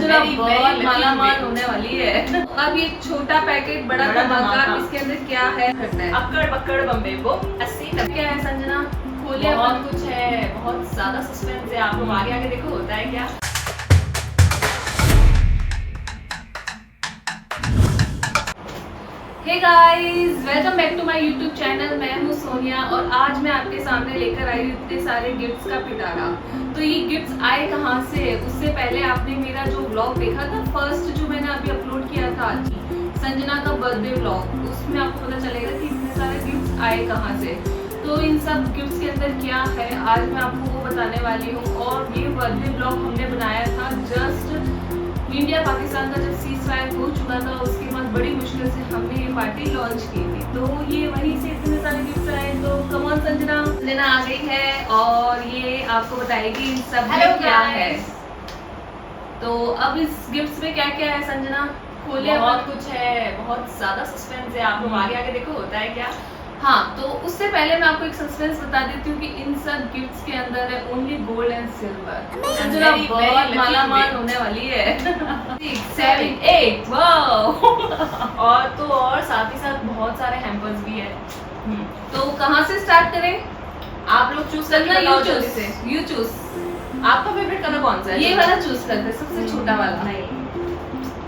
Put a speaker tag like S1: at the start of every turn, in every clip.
S1: संजना बहुत मालामाल होने वाली है। अब ये छोटा पैकेट बड़ा धमाका, इसके अंदर क्या है?
S2: अक्कड़ बक्कड़ बम्बे वो 80
S1: क्या है संजना? खोले।
S2: बहुत कुछ है, बहुत ज्यादा सस्पेंस है। आप लोग आगे आगे देखो होता है क्या।
S1: Hey guys, welcome back to my YouTube channel. मैं हूँ सोनिया और आज मैं आपके सामने लेकर आई हूँ इतने सारे गिफ्ट्स का पिटारा। तो ये गिफ्ट्स आए कहाँ से? उससे पहले आपने मेरा जो व्लॉग देखा था, फर्स्ट जो मैंने अभी अपलोड किया था आज संजना का बर्थडे व्लॉग, उसमें आपको पता चलेगा कि इतने सारे गिफ्ट्स आए कहाँ से। तो इन सब गिफ्ट्स के अंदर क्या है आज मैं आपको वो बताने वाली हूँ। और ये बर्थडे व्लॉग हमने बनाया था जस्ट इंडिया पाकिस्तान का जब सीज़फायर हो चुका था, उसके बाद बड़ी मुश्किल से हमने ये पार्टी लॉन्च की थी। तो ये वहीं से इतने सारे गिफ्ट्स आए। तो कम ऑन संजना आ गई है और ये आपको बताएगी इन सब में क्या है। तो अब इस गिफ्ट्स में क्या क्या है संजना? खोले।
S2: बहुत कुछ है, बहुत ज्यादा सस्पेंस है। आप लोग आगे आगे देखो होता है क्या।
S1: हाँ, तो उससे पहले मैं आपको एक सस्पेंस बता देती हूँ कि इन सब गिफ्ट्स के अंदर है only gold and silver. Sanjana बहुत मालामाल होने वाली है। 6, 7, 8
S2: और साथ ही साथ बहुत सारे हैम्पर्स भी है।
S1: तो कहाँ से स्टार्ट करें?
S2: आप लोग चूज करना,
S1: यू चूज। You choose.
S2: आपका फेवरेट कलर कौन सा है?
S1: ये वाला चूज करते हैं, सबसे छोटा वाला।
S2: नहीं,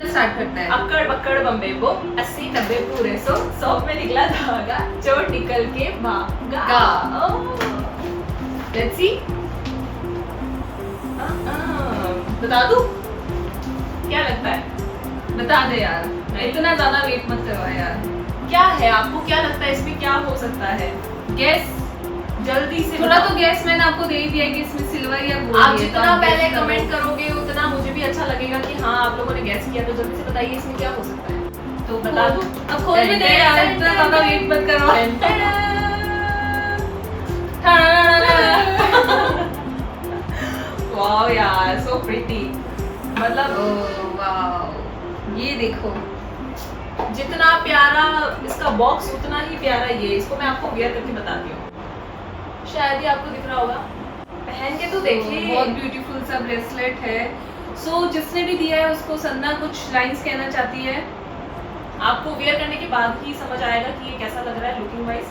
S1: स्टार्ट करते हैं।
S2: अक्कड़ बक्कड़ बम्बे वो 80-90 पूरे 100 में निकला धागा, चोट निकल के भागा। Let's see. बता दूं क्या लगता है?
S1: बता दे यार, इतना ज्यादा वेट मत करवा यार।
S2: क्या है, आपको क्या लगता है इसमें क्या हो सकता है?
S1: गैस
S2: जल्दी से
S1: थोड़ा तो गैस मैंने आपको दे ही दिया कि इसमें सिल्वर या गोल्ड।
S2: आप जितना पहले कमेंट करोगे उतना मुझे भी अच्छा लगेगा कि हाँ आप लोगों ने गैस किया। तो जल्दी से बताइए इसमें क्या हो सकता है।
S1: तो
S2: बता दूं?
S1: अब खोल भी दे यार, इतना ज्यादा वेट मत करवा।
S2: वाओ यार, सो प्रिटी। मतलब
S1: वाओ, ये देखो
S2: जितना प्यारा इसका बॉक्स उतना ही प्यारा ये। इसको मैं आपको वेयर करके बताती हूँ, शायद ही आपको दिख रहा होगा। पहन के तो देखिए,
S1: बहुत ब्यूटीफुल सा ब्रेसलेट है। सो जिसने भी दिया है उसको संजना कुछ लाइंस कहना चाहती है।
S2: आपको वेयर करने के बाद ही समझ आएगा कि ये कैसा लग रहा है looking wise.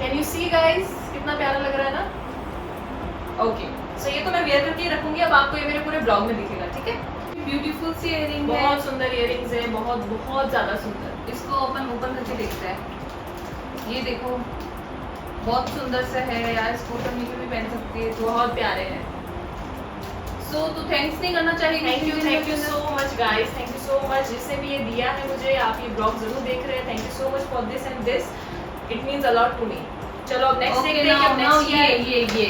S2: Can you see guys, कितना प्यारा लग रहा है ना। ओके, सो ये तो मैं वेयर करके ही रखूंगी। अब आपको ये मेरे पूरे ब्लॉग में दिखेगा, ठीक है।
S1: ब्यूटीफुल सी इयररिंग है,
S2: बहुत सुंदर इयररिंग्स है, बहुत बहुत ज्यादा सुंदर।
S1: इसको ओपन करके देखते हैं। ये देखो बहुत सुंदर सा है यार, इसको कहीं पे भी पहन सकती है।
S2: बहुत प्यारे हैं।
S1: सो तो थैंक्स नहीं करना चाहिए?
S2: Thank you so much guys, thank you so much. जिसने भी ये दिया है मुझे, आप ये ब्लॉग जरूर देख रहे हैं, thank you so much for this and this, it means a lot to me. चलो अब नेक्स्ट देखते हैं कि अब नेक्स्ट
S1: ये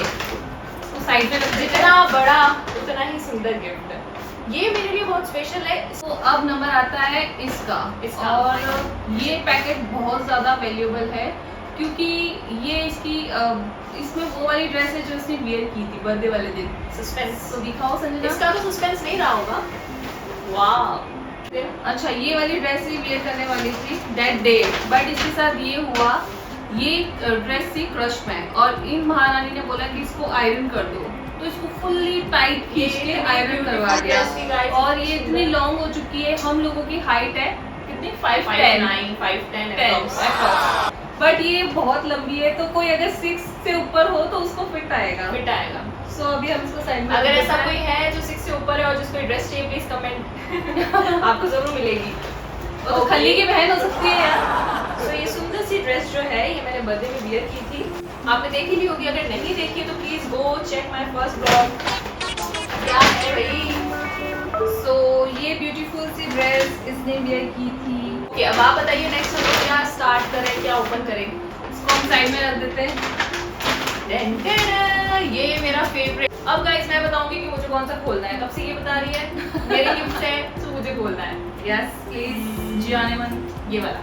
S1: तो साइड में रख
S2: जितना बड़ा उतना ही सुंदर गिफ्ट है। ये मेरे लिए बहुत स्पेशल है।
S1: तो अब नंबर आता है इसका। और ये पैकेट बहुत ज्यादा वैल्यूएबल है क्योंकि ये इसमें वो वाली ड्रेस है जो इसने वियर की थी बर्थडे वाले दिन।
S2: सस्पेंस
S1: तो दिखाओ संजना।
S2: इसका तो सस्पेंस नहीं रहा होगा। वाह,
S1: अच्छा, ये वाली ड्रेस ही वियर करने वाली थी दैट डे, बट इसके साथ ये हुआ, ये ड्रेस थी क्रश में और इन महारानी ने बोला कि इसको आयरन कर दो, तो इसको फुल्ली टाइट खींच के आयरन करवा दिया। और ये इतनी लॉन्ग हो चुकी है, हम लोगों की हाइट है कितनी, 5'10", बट ये बहुत लंबी है। तो कोई अगर 6 से ऊपर हो तो उसको फिट आएगा। सो अभी हम इसको साइड में,
S2: अगर ऐसा कोई है जो 6 से ऊपर है और जिसको ड्रेस चाहिए, प्लीज कमेंट आपको जरूर मिलेगी।
S1: तो खली की बहन हो सकती है यार।
S2: तो ये सुंदर सी ड्रेस जो है ये मैंने बर्थडे में वियर की थी, आपने देखी भी होगी। अगर नहीं देखी तो please go check my first blog. क्या है भाई।
S1: सो ये ब्यूटीफुल सी ड्रेस इसने वियर की थी।
S2: ओके, अब आप बताइए नेक्स्ट हम लोग क्या स्टार्ट करें, क्या ओपन करें।
S1: इसको हम साइड में रख देते हैं।
S2: ये मेरा फेवरेट। अब गाइस मैं बताऊंगी कि मुझे कौन सा खोलना है। कब से ये बता रही है मेरी गिफ्ट है तो मुझे खोलना है।
S1: यस प्लीज, जियाने मन।
S2: ये वाला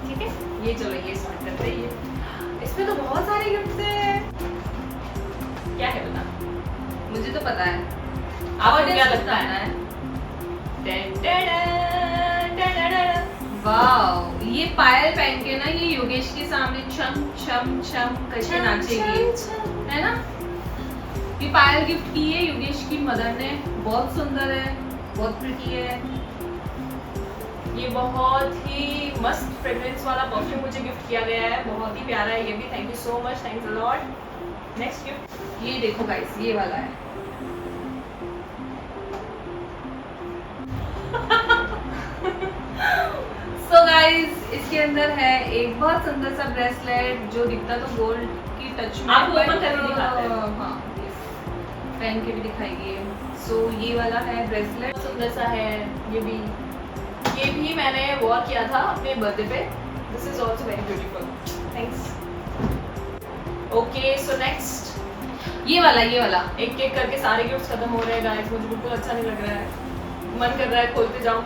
S2: ठीक है, ये चलो ये स्टार्ट करते हैं। ये इसमें तो बहुत सारे गिफ्ट है। क्या है बता?
S1: मुझे तो पता है,
S2: आपको क्या लगता है?
S1: वाओ, ये पायल पहन के ना ये योगेश के सामने छम छम छम करके नाचेगी, है ना। ये पायल गिफ्ट की है योगेश की मदर ने, बहुत सुंदर है, बहुत प्रिटी है।
S2: ये बहुत ही मस्त फ्रेग्रेंस वाला परफ्यूम मुझे गिफ्ट किया गया है, बहुत ही प्यारा है ये भी। Thank you so much, thanks a lot. Next gift
S1: ये देखो गाइस, ये वाला है। सो गाइस, इसके अंदर है एक बहुत सुंदर सा ब्रेसलेट जो दिखता तो गोल्ड की टच में,
S2: आपको ओपन करके दिखाते हैं।
S1: हाँ, पहन के भी दिखाइए। सो ये वाला है ब्रेसलेट,
S2: बहुत सुंदर सा है ये भी मैंने वॉर किया था अपने बर्थडे पे। This is also very beautiful, thanks. Okay, so next
S1: ये वाला
S2: एक एक करके सारे गिफ्ट्स खत्म हो रहे हैं गाइस, मुझे बिल्कुल अच्छा नहीं लग रहा है, मन कर रहा है खोलते जाऊं।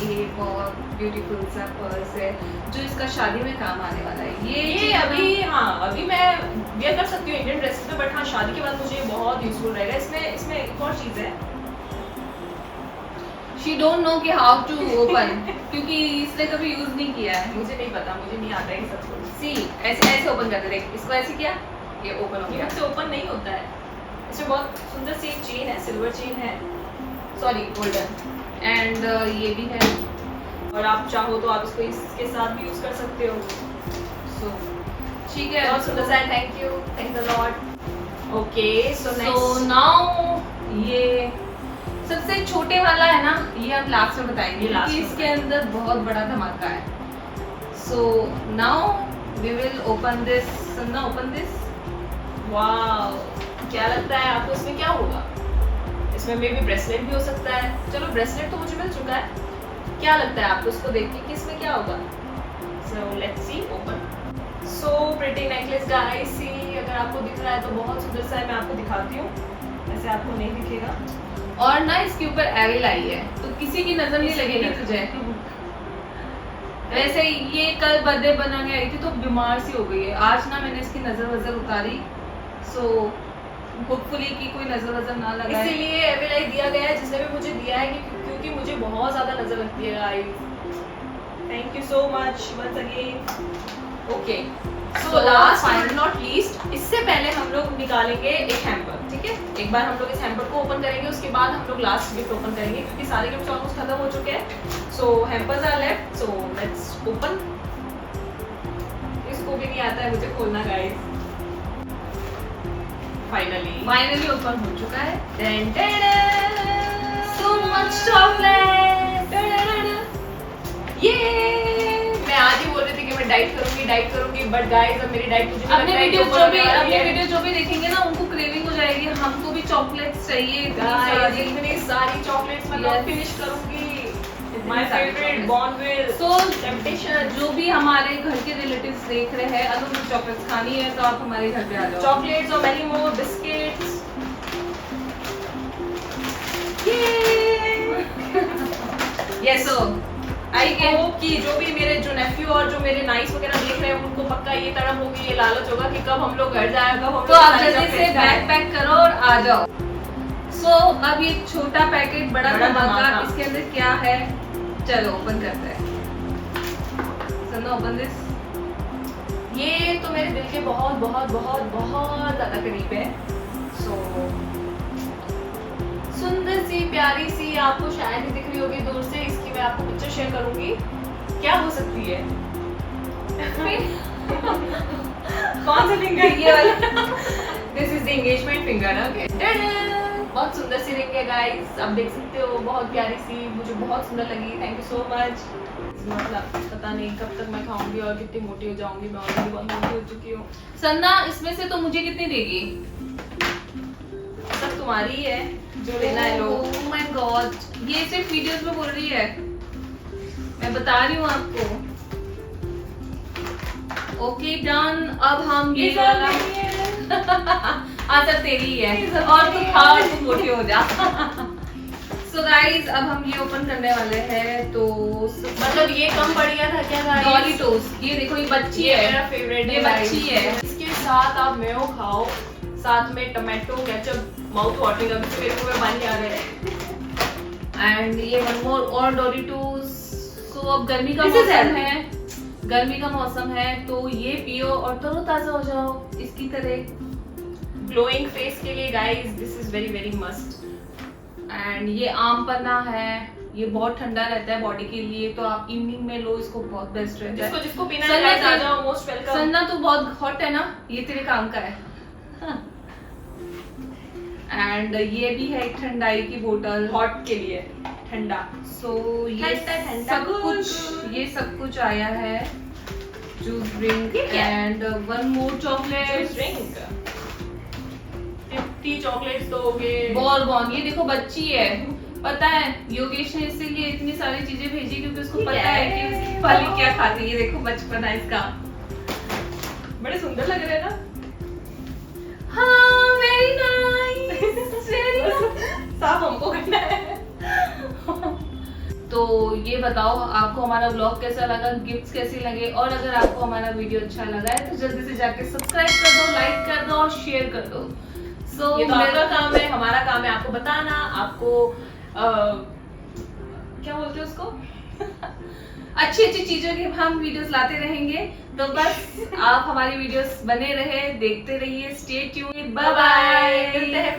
S1: ये बहुत ब्यूटीफुल सा पर्स है जो इसका शादी में काम आने वाला है।
S2: ये अभी मैं वेयर कर सकती हूँ इंडियन ड्रेसेस पे, बट हाँ शादी के बाद मुझे ये बहुत यूजफुल रहेगा। इसमें एक और चीज है,
S1: शी डोंट नो कि हाउ टू ओपन, क्योंकि इसने कभी यूज नहीं किया है।
S2: मुझे नहीं पता, मुझे नहीं आता है सब कुछ।
S1: सी ऐसे ओपन करते, देख इसको ऐसे किया, ये ओपन हो
S2: ये
S1: गया।
S2: मुझसे ओपन नहीं होता है। इसमें बहुत सुंदर सी एक चेन है, सिल्वर चेन है, सॉरी गोल्डन,
S1: एंड ये भी है।
S2: और आप चाहो तो आप इसको इसके साथ भी यूज कर सकते हो।
S1: सो ठीक है,
S2: बहुत सुंदर सा है, thank you, thanks a lot. Okay, so
S1: so
S2: next
S1: now ये सबसे छोटे वाला है ना, ये हम लास्ट में बताएंगे
S2: ये last
S1: क्योंकि
S2: में
S1: इसके अंदर बहुत बड़ा धमाका है। So now we will open this. Sanna, open this.
S2: Wow, क्या लगता है आपको इसमें क्या होगा? इसमें मे बी ब्रेसलेट भी हो सकता है। चलो ब्रेसलेट तो मुझे मिल चुका है, क्या लगता है आपको इसको देख के कि इसमें क्या होगा? So let's see, open. So pretty necklace guys, see अगर आपको दिख रहा है तो बहुत सुंदर सा है, मैं आपको दिखाती हूँ, ऐसे आपको नहीं दिखेगा।
S1: और ना इसके ऊपर एरिल आई है तो किसी की नजर नहीं लगेगी तुझे। वैसे ये कल बर्थडे बना के आई थी तो बीमार सी हो गई है, आज ना मैंने इसकी नजर वजर उतारी। सो होपफुली कि कोई नजर वजर ना लगाए,
S2: इसीलिए एविलाई दिया गया है जिसने भी मुझे दिया है क्योंकि मुझे बहुत ज्यादा नजर लगती है guys. Thank you so much once again. Okay, so
S1: So,
S2: last
S1: fine.
S2: But not least, इससे पहले हम लोग निकालेंगे एक हैम्पर, ठीक है? एक बार हम लोग इस हैम्पर को ओपन करेंगे, उसके बाद हम लोग लास्ट गिफ्ट ओपन करेंगे क्योंकि सारे गिफ्ट ऑलमोस्ट खत्म हो चुके हैं। So hampers are left, so let's open. इसको भी नहीं आता है मुझे खोलना गाइस। फाइनली
S1: ओपन हो चुका है।
S2: So much chocolate. ये मैं आज ही बोल रही थी कि मैं डाइट करूंगी, बट गाइस अब मेरी डाइट मुझे
S1: अपने वीडियो जो भी देखेंगे ना उनको क्रेविंग हो जाएगी, हमको भी चॉकलेट्स चाहिए।
S2: गाइस इतनी सारी चॉकलेट्स मैं
S1: Yes.
S2: फिनिश करूंगी। My favourite Bournville.
S1: So,
S2: temptation.
S1: जो भी हमारे घर के रिलेटिव्स देख रहे हैं, अगर उनको चॉकलेट्स खानी है तो आप हमारे घर पे आ जाओ।
S2: चॉकलेट्स और many more biscuits.
S1: Yes, so I
S2: I hope कि जो भी मेरे जो नेफ्यू और जो मेरे नाइस वगैरह देख रहे हैं उनको पक्का ये तड़प होगी, ये लालच होगा कि कब हम लोग घर जाए, कब हम
S1: तो
S2: लोग
S1: आप
S2: सारे
S1: जल्दी से
S2: chocolates खाएं।
S1: बैग पैक करो और आ जाओ। सो अब ये छोटा पैकेट बड़ा
S2: बड़ा
S1: धमाका,
S2: धमाका।
S1: इसके अंदर क्या है, चलो ओपन करते हैं। सन्ना, ओपन दिस।
S2: ये तो मेरे दिल के बहुत बहुत बहुत बहुत ज्यादा करीब है। सो सुंदर सी प्यारी सी, आपको शायद ही दिख रही होगी दूर से, इसकी मैं आपको पिक्चर शेयर करूंगी। क्या हो सकती है? कौन सा फिंगर?
S1: ये वाला।
S2: This is the engagement finger. Okay, बहुत सुंदर सी रिंग है गाइस, आप देख सकते हो, बहुत प्यारी सी, मुझे बहुत सुंदर लगी। Thank you so much. मतलब पता नहीं कब तक मैं खाऊंगी और कितनी मोटी हो जाऊंगी, मैं ऑलरेडी बहुत मोटी हो चुकी हूँ।
S1: सन्ना, इसमें से तो मुझे कितनी देगी?
S2: सब तुम्हारी ही है, जो लेना है लो।
S1: ओह माय गॉड, ये सिर्फ वीडियोस में बोल रही है, मैं बता रही हूँ आपको। ओके डन, अब हम ये
S2: सब
S1: वाला
S2: मेरी है।
S1: हाँ सब तेरी ही
S2: ये
S1: है
S2: सब
S1: और तू
S2: मेरी
S1: खा और
S2: है।
S1: तू मोटी हो जा। सो गाइस, अब हम ये ओपन करने वाले हैं। तो
S2: मतलब ये कम पड़ गया था क्या गाइस?
S1: डॉलिटोस, ये देखो ये बच्ची
S2: ये
S1: है,
S2: मेरा फेवरेट
S1: ये बच्ची है।
S2: इसके साथ आप मेयो खाओ, साथ में टमाटो केचप, माउथ वाटरिंग, अभी से मेरे मुंह में पानी आ रहा है।
S1: एंड ये वन मोर और डोरिटोस। सो अब गर्मी का
S2: This is
S1: मौसम
S2: healthy.
S1: है, गर्मी का मौसम है तो ये पियो और तरोताजा हो जाओ इसकी तरह।
S2: ग्लोइंग फेस के लिए guys this is very very must.
S1: And ये आम पन्ना है, ये बहुत ठंडा रहता है बॉडी के लिए, तो आप इवनिंग में लो, इसको बहुत बेस्ट रहता है।
S2: जिसको पीना है
S1: सन्ना
S2: गाइस आ
S1: तो-
S2: जाओ, मोस्ट वेलकम।
S1: सन्ना तो बहुत हॉट है ना, ये तेरे काम का है। एंड ये भी है एक ठंडाई की बोतल,
S2: हॉट के लिए ठंडा।
S1: सो ये
S2: ठंडा
S1: सब
S2: गुड
S1: कुछ, ये सब कुछ आया है। जूस ड्रिंक
S2: ये क्या है?
S1: And one more chocolate
S2: drink 50 chocolates दोगे।
S1: बॉर्बन। ये देखो बच्ची है, पता है योगेश ने इसीलिए इतनी सारी चीजें भेजी क्योंकि उसको
S2: ये
S1: पता
S2: क्या
S1: है
S2: है?
S1: कि उसकी पाली क्या खाती है। ये देखो बचपन है इसका।
S2: बड़े सुंदर लग रहे हैं ना।
S1: हाँ वेरी नाइस, वेरी नाइस।
S2: साफ हमको करना है।
S1: तो ये बताओ आपको हमारा ब्लॉग कैसा लगा, गिफ्ट्स कैसे लगे, और अगर आपको हमारा वीडियो अच्छा लगा है तो जल्दी से जाके सब्सक्राइब कर दो, लाइक कर दो और शेयर कर दो। सो
S2: ये तो आपका काम है, हमारा काम है आपको बताना, आपको क्या बोलते हैं उसको,
S1: अच्छी अच्छी चीजों के हम वीडियोस लाते रहेंगे। तो बस आप हमारी वीडियोस बने रहे, देखते रहिए। Stay tuned, bye bye.
S2: मिलते हैं फिर